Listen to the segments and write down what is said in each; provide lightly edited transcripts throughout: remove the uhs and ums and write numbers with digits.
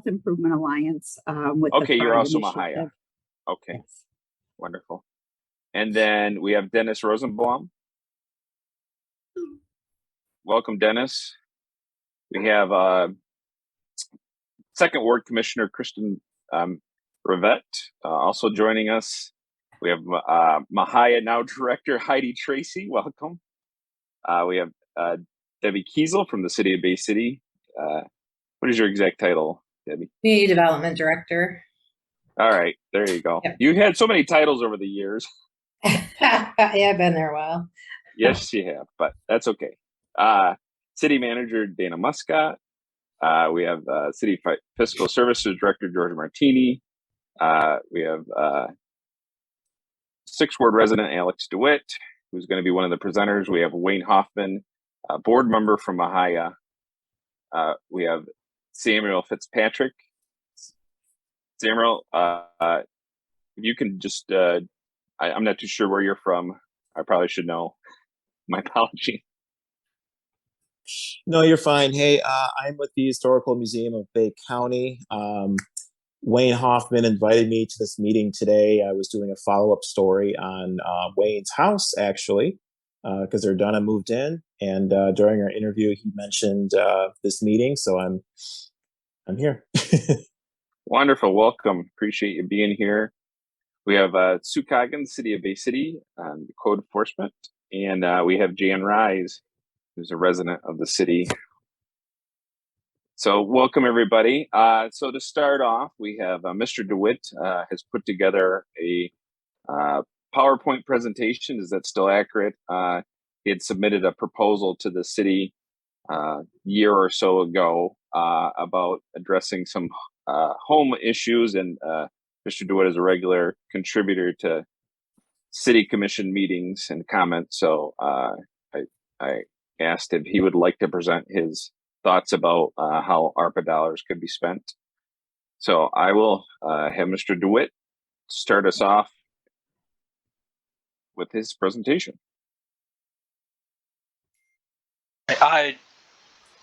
Improvement Alliance with Okay, the you're Thrive also Initiative. Mahaya. Okay, Yes. wonderful. And then we have Dennis Rosenbaum. Welcome, Dennis. We have Second Ward Commissioner Kristen Rivette also joining us. We have Mahaya now Director Heidi Tracy. Welcome. We have Debbie Kiesel from the City of Bay City. What is your exact title, Debbie? Community Development Director. All right, there you go. Yep. You had so many titles over the years. Yeah, I've been there a while. Yes, you have, but that's okay. City Manager Dana Muscat. We have City Fiscal Services Director George Martini. We have Sixth Ward resident Alex DeWitt, who's going to be one of the presenters. We have Wayne Hoffman, a board member from Mahaya. We have Samuel Fitzpatrick. Samuel, if you can just, I'm not too sure where you're from. I probably should know. My apology. No, you're fine. Hey, I'm with the Historical Museum of Bay County. Wayne Hoffman invited me to this meeting today. I was doing a follow-up story on Wayne's house, actually, because they're done and moved in. And during our interview, he mentioned this meeting, so I'm here. Wonderful. Welcome. Appreciate you being here. We have Sue Coggin, City of Bay City, Code Enforcement. And we have Jan Rise, who's a resident of the city. So welcome, everybody. So to start off, we have Mr. DeWitt has put together a PowerPoint presentation. Is that still accurate? He had submitted a proposal to the city year or so ago about addressing some home issues, and Mr. DeWitt is a regular contributor to City Commission meetings and comments. So I asked if he would like to present his thoughts about how ARPA dollars could be spent. So I will have Mr. DeWitt start us off with his presentation.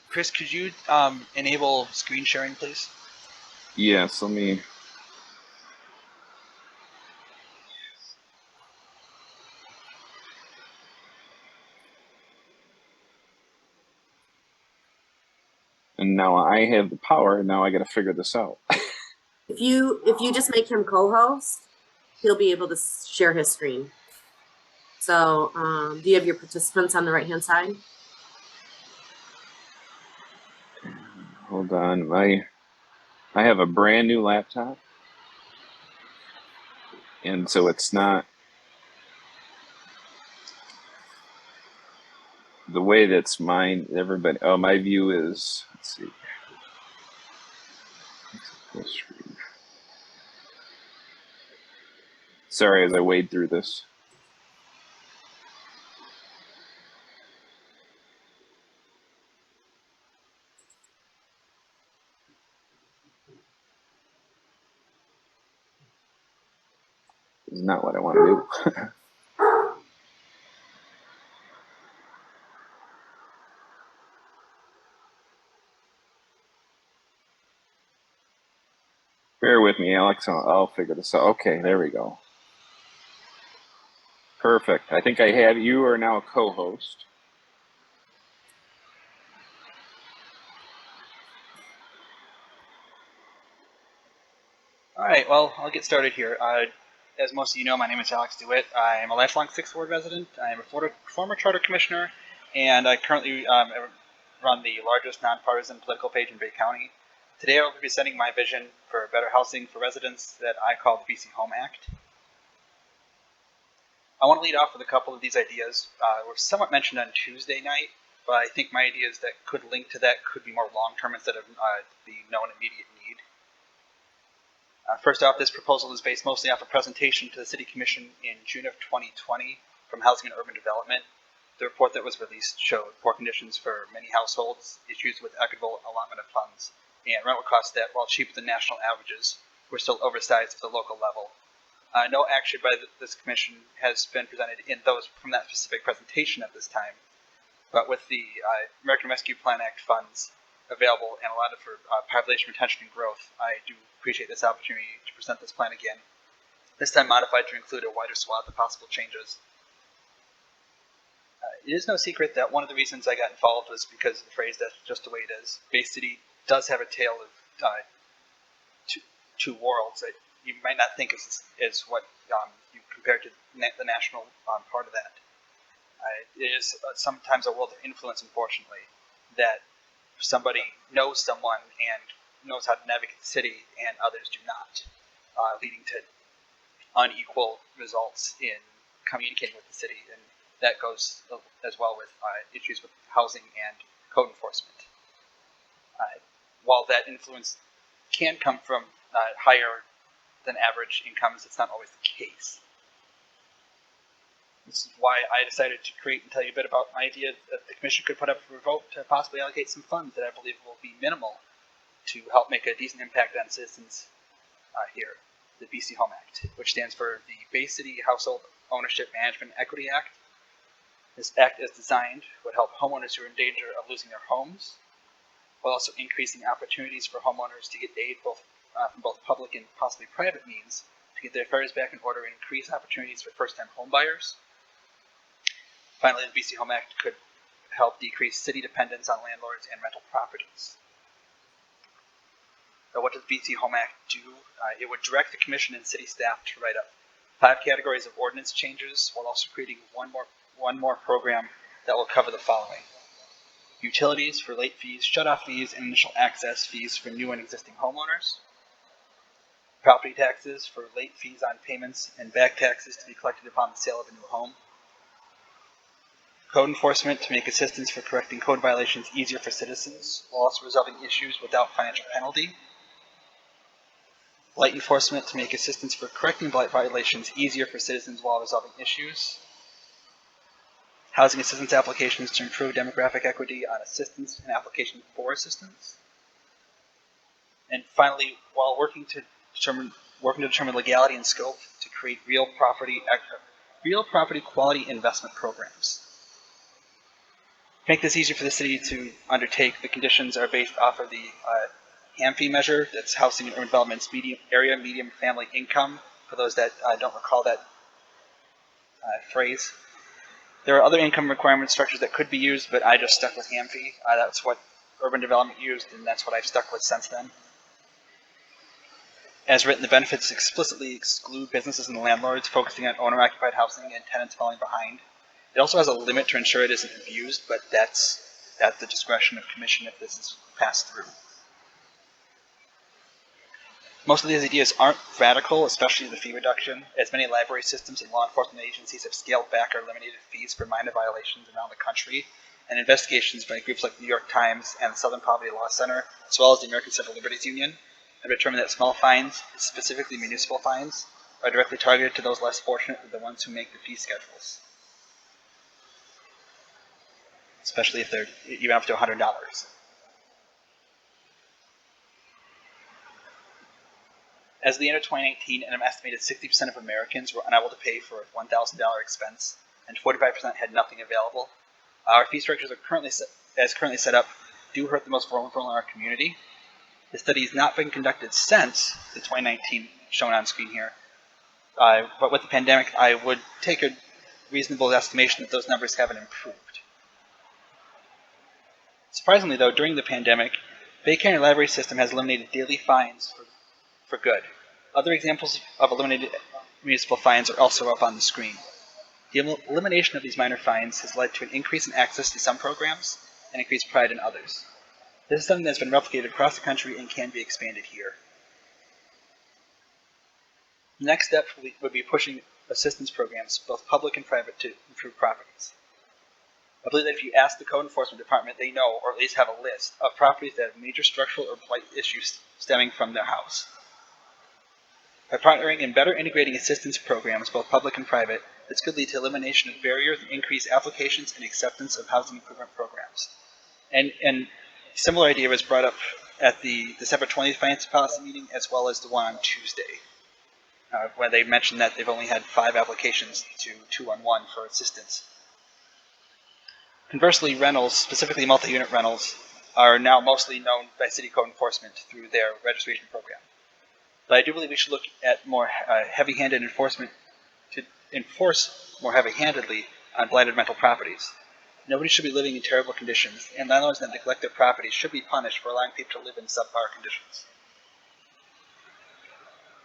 Chris, could you enable screen sharing, please? Yes, let me. And now I have the power, and now I got to figure this out. If you just make him co-host, he'll be able to share his screen. So do you have your participants on the right-hand side? Hold on, I have a brand new laptop, and so it's not the way that's mine. Everybody, oh, my view is, let's see. Sorry, as I wade through this. This is not what I want to do. Bear with me, Alex. I'll figure this out. Okay, there we go. Perfect. I think I have you are now a co-host. All right, well, I'll get started here. As most of you know, my name is Alex DeWitt. I am a lifelong Sixth Ward resident. I am a former charter commissioner, and I currently run the largest nonpartisan political page in Bay County. Today I will be presenting my vision for better housing for residents that I call the BC Home Act. I want to lead off with a couple of these ideas. Were somewhat mentioned on Tuesday night, but I think my ideas that could link to that could be more long-term instead of the known immediate need. First off, this proposal is based mostly off a presentation to the City Commission in June of 2020 from Housing and Urban Development. The report that was released showed poor conditions for many households, issues with equitable allotment of funds, and rental costs that, while cheaper than national averages, were still oversized at the local level. No action by this commission has been presented from that specific presentation at this time, but with the American Rescue Plan Act funds, available and allotted for population retention and growth, I do appreciate this opportunity to present this plan again, this time modified to include a wider swath of possible changes. It is no secret that one of the reasons I got involved was because of the phrase "that's just the way it is." Bay City does have a tale of two worlds that you might not think is what you compare to the national part of that. It is sometimes a world of influence, unfortunately, that somebody knows someone and knows how to navigate the city and others do not, leading to unequal results in communicating with the city. And that goes as well with issues with housing and code enforcement. While that influence can come from higher than average incomes, it's not always the case. This is why I decided to create and tell you a bit about my idea that the Commission could put up for a vote to possibly allocate some funds that I believe will be minimal to help make a decent impact on citizens here. The BC Home Act, which stands for the Bay City Household Ownership Management Equity Act. This act, as designed, would help homeowners who are in danger of losing their homes, while also increasing opportunities for homeowners to get aid from both public and possibly private means to get their affairs back in order and increase opportunities for first-time homebuyers. Finally, the BC Home Act could help decrease city dependence on landlords and rental properties. So what does the BC Home Act do? It would direct the Commission and city staff to write up 5 categories of ordinance changes while also creating one more program that will cover the following: utilities for late fees, shut-off fees, and initial access fees for new and existing homeowners, property taxes for late fees on payments and back taxes to be collected upon the sale of a new home, code enforcement to make assistance for correcting code violations easier for citizens while also resolving issues without financial penalty, blight enforcement to make assistance for correcting blight violations easier for citizens while resolving issues, housing assistance applications to improve demographic equity on assistance and application for assistance, and finally, while working to determine legality and scope to create real property quality investment programs. To make this easier for the city to undertake, the conditions are based off of the HAM fee measure, that's Housing and Urban Development's medium family income, for those that don't recall that phrase. There are other income requirement structures that could be used, but I just stuck with HAM fee. That's what Urban Development used, and that's what I've stuck with since then. As written, the benefits explicitly exclude businesses and landlords focusing on owner-occupied housing and tenants falling behind. It also has a limit to ensure it isn't abused, but that's at the discretion of Commission if this is passed through. Most of these ideas aren't radical, especially the fee reduction, as many library systems and law enforcement agencies have scaled back or eliminated fees for minor violations around the country, and investigations by groups like the New York Times and the Southern Poverty Law Center, as well as the American Civil Liberties Union, have determined that small fines, specifically municipal fines, are directly targeted to those less fortunate than the ones who make the fee schedules, especially if they're even up to $100. As of the end of 2019, an estimated 60% of Americans were unable to pay for a $1,000 expense, and 45% had nothing available. Our fee structures are currently set up do hurt the most vulnerable in our community. The study has not been conducted since the 2019 shown on screen here, but with the pandemic, I would take a reasonable estimation that those numbers haven't improved. Surprisingly, though, during the pandemic, Bay County Library System has eliminated daily fines for good. Other examples of eliminated municipal fines are also up on the screen. The elimination of these minor fines has led to an increase in access to some programs and increased pride in others. This is something that's been replicated across the country and can be expanded here. The next step would be pushing assistance programs, both public and private, to improve properties. I believe that if you ask the Code Enforcement Department, they know, or at least have a list, of properties that have major structural or blight issues stemming from their house. By partnering and better integrating assistance programs, both public and private, this could lead to elimination of barriers and increase applications and acceptance of housing improvement programs. And similar idea was brought up at the December 20th Finance Policy meeting, as well as the one on Tuesday, where they mentioned that they've only had 5 applications to 211 for assistance. Conversely, rentals, specifically multi-unit rentals, are now mostly known by city code enforcement through their registration program. But I do believe we should look at more heavy-handed enforcement to enforce more heavy-handedly on blighted rental properties. Nobody should be living in terrible conditions, and landlords that neglect their properties should be punished for allowing people to live in subpar conditions.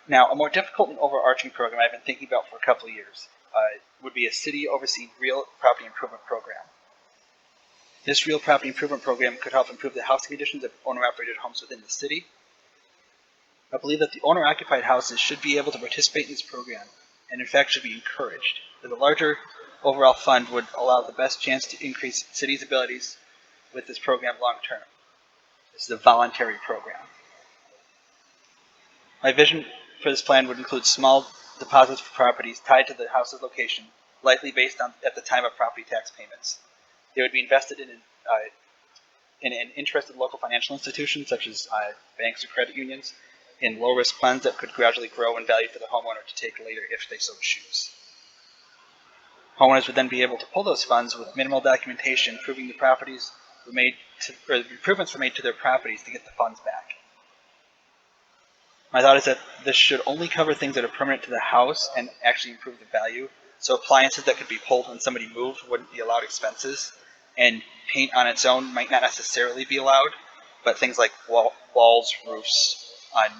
Now, a more difficult and overarching program I've been thinking about for a couple of years would be a city-overseen real property improvement program. This real property improvement program could help improve the housing conditions of owner-operated homes within the city. I believe that the owner-occupied houses should be able to participate in this program, and in fact should be encouraged, as a larger overall fund would allow the best chance to increase the city's abilities with this program long-term. This is a voluntary program. My vision for this plan would include small deposits for properties tied to the house's location, likely based on at the time of property tax payments. They would be invested in an interested local financial institution, such as banks or credit unions, in low-risk funds that could gradually grow in value for the homeowner to take later if they so choose. Homeowners would then be able to pull those funds with minimal documentation proving the properties were made to, or the improvements were made to their properties to get the funds back. My thought is that this should only cover things that are permanent to the house and actually improve the value. So appliances that could be pulled when somebody moved wouldn't be allowed expenses, and paint on its own might not necessarily be allowed, but things like walls, roofs,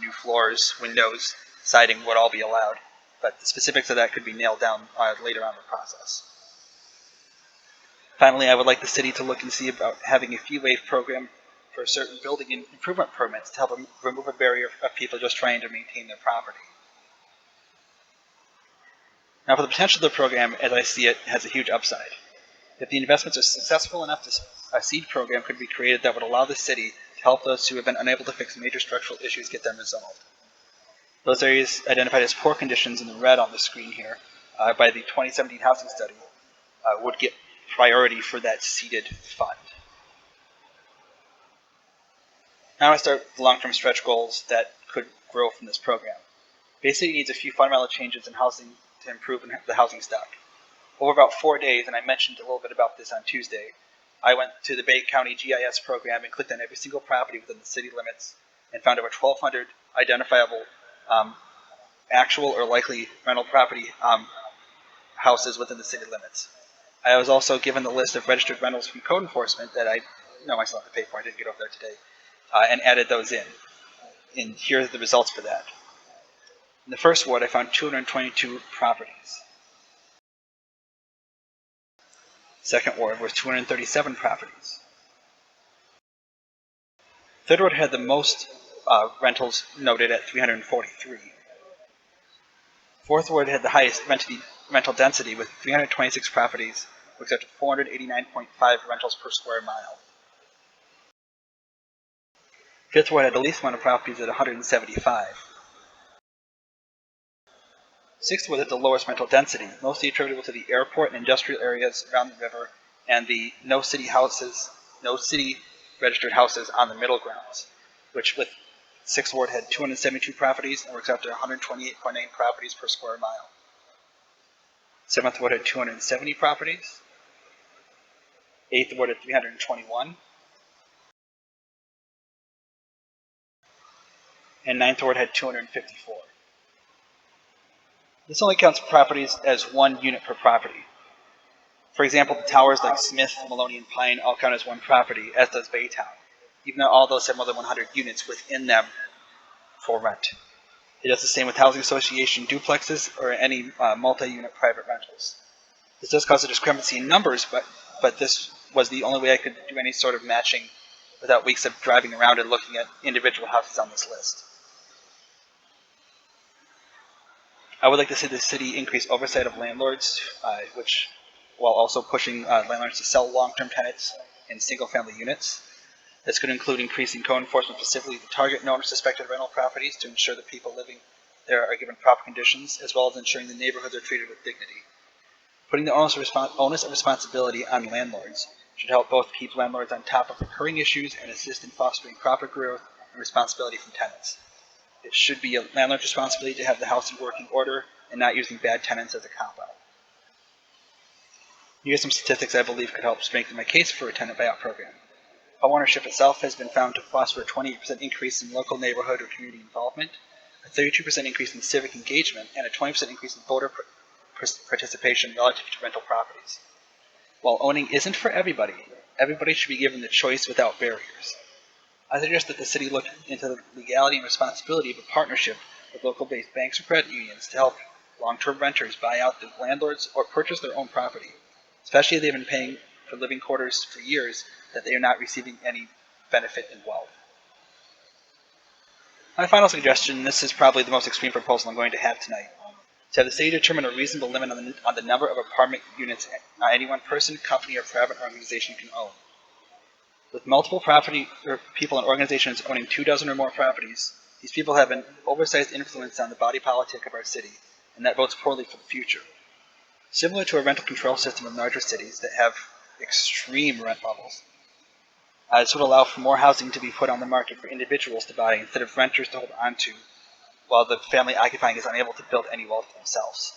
new floors, windows, siding would all be allowed. But the specifics of that could be nailed down later on in the process. Finally, I would like the city to look and see about having a fee-waive program for certain building improvement permits to help remove a barrier of people just trying to maintain their property. Now, for the potential of the program, as I see it, has a huge upside. If the investments are successful enough, a seed program could be created that would allow the city to help those who have been unable to fix major structural issues get them resolved. Those areas identified as poor conditions in the red on the screen here by the 2017 housing study would get priority for that seeded fund. Now I start the long-term stretch goals that could grow from this program. Basically, it needs a few fundamental changes in housing to improve the housing stock. Over about 4 days, and I mentioned a little bit about this on Tuesday, I went to the Bay County GIS program and clicked on every single property within the city limits and found over 1,200 identifiable actual or likely rental property houses within the city limits. I was also given the list of registered rentals from code enforcement that I know I still have to pay for. I didn't get over there today. And added those in. And here are the results for that. In the first ward, I found 222 properties. Second ward was 237 properties. Third ward had the most rentals noted at 343. Fourth ward had the highest rental density with 326 properties, which is up to 489.5 rentals per square mile. Fifth ward had the least amount of properties at 175. Sixth ward had the lowest rental density, mostly attributable to the airport and industrial areas around the river and the no city registered houses on the middle grounds, which with Sixth ward had 272 properties and works out to 128.9 properties per square mile. Seventh ward had 270 properties. Eighth ward had 321. And Ninth ward had 254. This only counts properties as one unit per property. For example, the towers like Smith, Maloney, and Pine all count as one property, as does Baytown, even though all those have more than 100 units within them for rent. It does the same with housing association duplexes or any multi-unit private rentals. This does cause a discrepancy in numbers, but this was the only way I could do any sort of matching without weeks of driving around and looking at individual houses on this list. I would like to see the city increase oversight of landlords, while also pushing landlords to sell long-term tenants in single-family units. This could include increasing code enforcement specifically to target known or suspected rental properties to ensure that people living there are given proper conditions, as well as ensuring the neighborhoods are treated with dignity. Putting the onus of responsibility on landlords should help both keep landlords on top of recurring issues and assist in fostering proper growth and responsibility from tenants. It should be a landlord's responsibility to have the house in working order and not using bad tenants as a cop-out. Here are some statistics I believe could help strengthen my case for a tenant buyout program. Homeownership itself has been found to foster a 28% increase in local neighborhood or community involvement, a 32% increase in civic engagement, and a 20% increase in voter participation relative to rental properties. While owning isn't for everybody, everybody should be given the choice without barriers. I suggest that the city look into the legality and responsibility of a partnership with local-based banks or credit unions to help long-term renters buy out the landlords or purchase their own property, especially if they've been paying for living quarters for years that they are not receiving any benefit in wealth. My final suggestion, this is probably the most extreme proposal I'm going to have tonight, to have the city determine a reasonable limit on the number of apartment units any one person, company, or private organization can own. With multiple property or people and organizations owning 24 or more properties, these people have an oversized influence on the body politic of our city, and that bodes poorly for the future. Similar to a rental control system in larger cities that have extreme rent levels, this would allow for more housing to be put on the market for individuals to buy instead of renters to hold on to, while the family occupying is unable to build any wealth for themselves.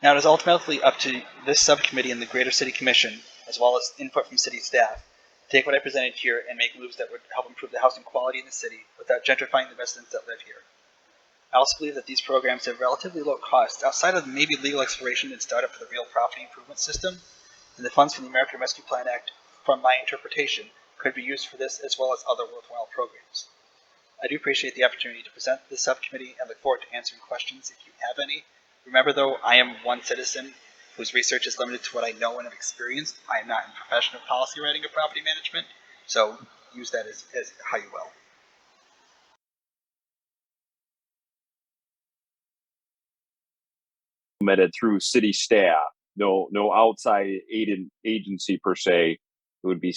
Now, it is ultimately up to this subcommittee and the greater City Commission, as well as input from city staff, to take what I presented here and make moves that would help improve the housing quality in the city without gentrifying the residents that live here. I also believe that these programs have relatively low cost, outside of maybe legal exploration and startup for the real property improvement system, and the funds from the American Rescue Plan Act, from my interpretation, could be used for this as well as other worthwhile programs. I do appreciate the opportunity to present this subcommittee and look forward to answering questions if you have any. Remember though, I am one citizen whose research is limited to what I know and have experienced. I am not in professional policy writing or property management, so use that as how you will. Implemented through city staff, no outside agency per se. It would be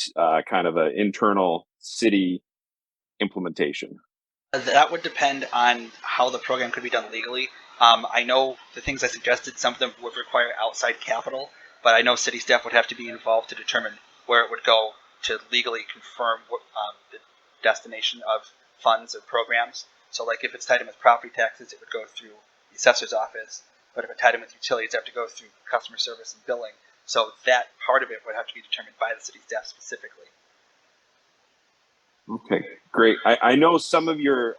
kind of an internal city implementation. That would depend on how the program could be done legally. I know the things I suggested, some of them would require outside capital, but I know city staff would have to be involved to determine where it would go to legally confirm the destination of funds or programs. So like if it's tied in with property taxes, it would go through the assessor's office, but if it's tied in with utilities, it would have to go through customer service and billing. So that part of it would have to be determined by the city staff specifically. Okay, great. I know some of your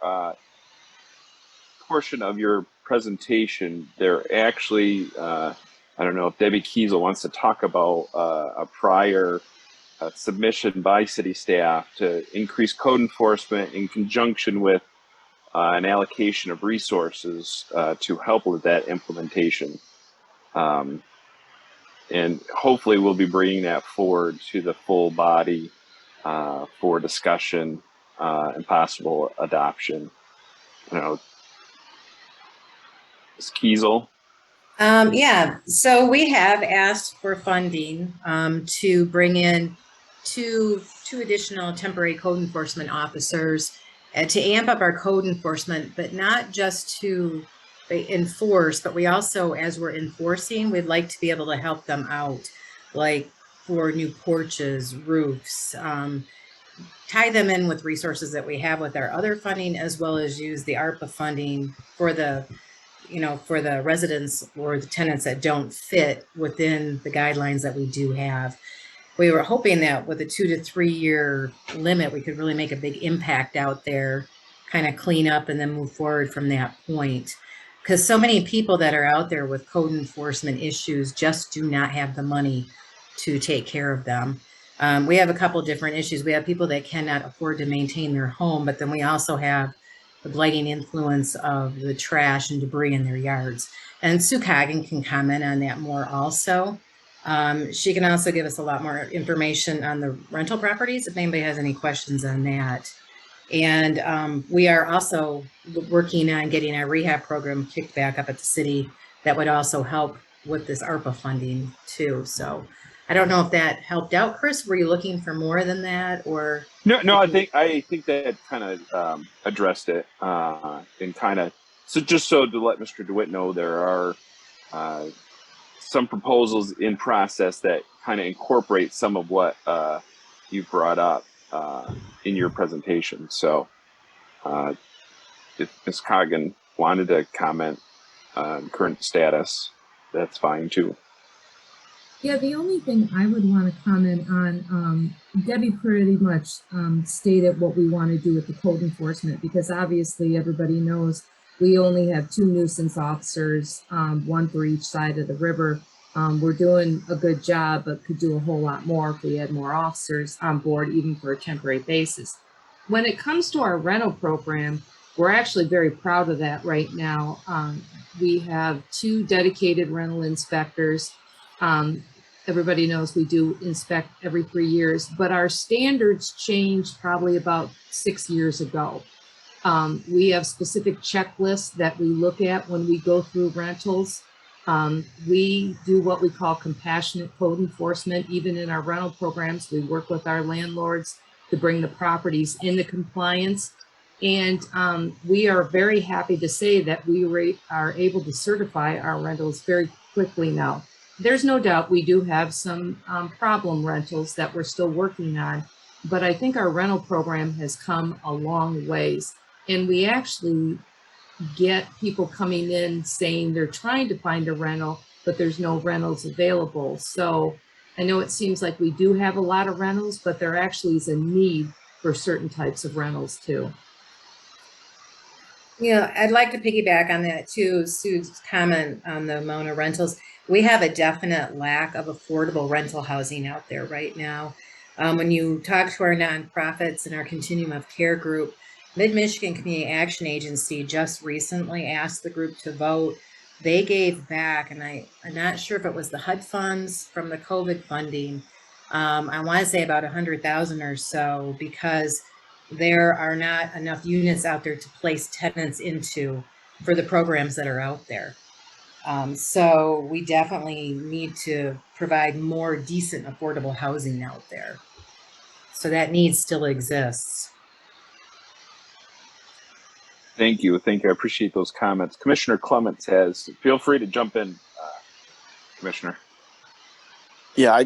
portion of your presentation, they're actually, I don't know if Debbie Kiesel wants to talk about a prior submission by city staff to increase code enforcement in conjunction with an allocation of resources to help with that implementation. And hopefully we'll be bringing that forward to the full body for discussion and possible adoption. You know, Ms. Kiesel. Yeah, so we have asked for funding to bring in two additional temporary code enforcement officers to amp up our code enforcement, but not just to enforce, but we also, as we're enforcing, we'd like to be able to help them out, like for new porches, roofs, tie them in with resources that we have with our other funding, as well as use the ARPA funding for the for the residents or the tenants that don't fit within the guidelines that we do have. We were hoping that with a 2 to 3 year limit, we could really make a big impact out there, kind of clean up and then move forward from that point. Because so many people that are out there with code enforcement issues just do not have the money to take care of them. We have a couple different issues. We have people that cannot afford to maintain their home, but then we also have the blighting influence of the trash and debris in their yards. And Sue Coggin can comment on that more also. She can also give us a lot more information on the rental properties if anybody has any questions on that. And we are also working on getting our rehab program kicked back up at the city. That would also help with this ARPA funding too. So I don't know if that helped out. Chris, were you looking for more than that, or? No, I think that kind of addressed it, and kind of so to let Mr. DeWitt know, there are some proposals in process that kind of incorporate some of what you brought up in your presentation. So if Ms. Coggin wanted to comment on current status, that's fine too. Yeah, the only thing I would want to comment on, Debbie pretty much stated what we want to do with the code enforcement, because obviously everybody knows we only have 2 nuisance officers, one for each side of the river. We're doing a good job, but could do a whole lot more if we had more officers on board, even for a temporary basis. When it comes to our rental program, we're actually very proud of that right now. We have 2 dedicated rental inspectors. Everybody knows we do inspect every 3 years, but our standards changed probably about 6 years ago. We have specific checklists that we look at when we go through rentals. We do what we call compassionate code enforcement. Even in our rental programs, we work with our landlords to bring the properties into compliance. And we are very happy to say that we are able to certify our rentals very quickly now. There's no doubt we do have some problem rentals that we're still working on, but I think our rental program has come a long ways. And we actually get people coming in saying they're trying to find a rental, but there's no rentals available. So I know it seems like we do have a lot of rentals, but there actually is a need for certain types of rentals too. Yeah, I'd like to piggyback on that too, Sue's comment on the amount of rentals. We have a definite lack of affordable rental housing out there right now. When you talk to our nonprofits and our continuum of care group, Mid-Michigan Community Action Agency just recently asked the group to vote. They gave back, and I'm not sure if it was the HUD funds from the COVID funding. I want to say about 100,000 or so, because there are not enough units out there to place tenants into for the programs that are out there. So we definitely need to provide more decent, affordable housing out there. So that need still exists. Thank you. Thank you. I appreciate those comments. Commissioner Clements feel free to jump in, Commissioner. Yeah,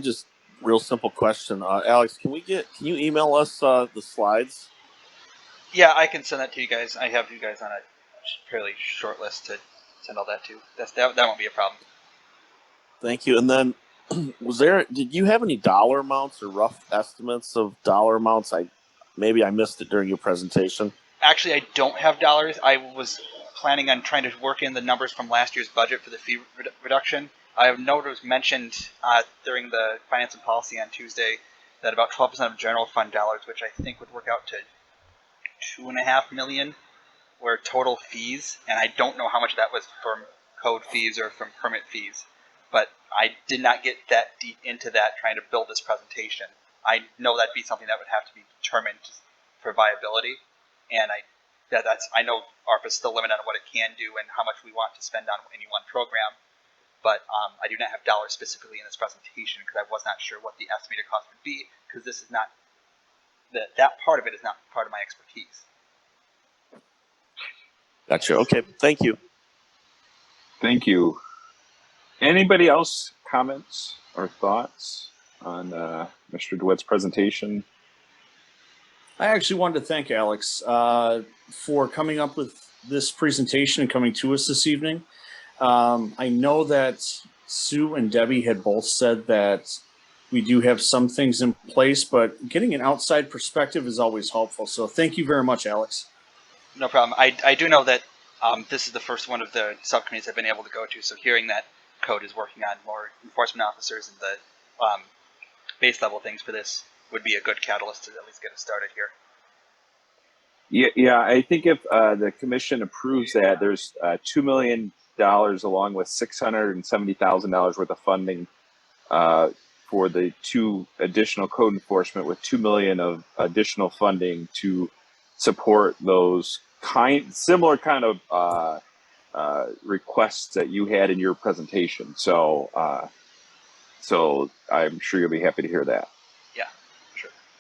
real simple question. Alex, can you email us the slides? Yeah, I can send that to you guys. I have you guys on a fairly short list to send all that to. That won't be a problem. Thank you. And then did you have any dollar amounts or rough estimates of dollar amounts? Maybe I missed it during your presentation. Actually, I don't have dollars. I was planning on trying to work in the numbers from last year's budget for the fee reduction. I have noted it was mentioned during the Finance and Policy on Tuesday that about 12% of general fund dollars, which I think would work out to $2.5 million, were total fees, and I don't know how much that was from code fees or from permit fees. But I did not get that deep into that trying to build this presentation. I know that'd be something that would have to be determined for viability. And I know ARPA is still limited on what it can do and how much we want to spend on any one program, but I do not have dollars specifically in this presentation because I was not sure what the estimated cost would be, because this is not that part of it is not part of my expertise. Gotcha. Okay. Thank you. Thank you. Anybody else comments or thoughts on Mr. DeWitt's presentation? I actually wanted to thank Alex for coming up with this presentation and coming to us this evening. I know that Sue and Debbie had both said that we do have some things in place, but getting an outside perspective is always helpful. So thank you very much, Alex. No problem. I do know that this is the first one of the subcommittees I've been able to go to, so hearing that code is working on more enforcement officers and the base level things for this would be a good catalyst to at least get us started here. Yeah, I think if the commission approves that, there's $2 million along with $670,000 worth of funding for the 2 additional code enforcement, with $2 million of additional funding to support those similar kind of requests that you had in your presentation. So I'm sure you'll be happy to hear that.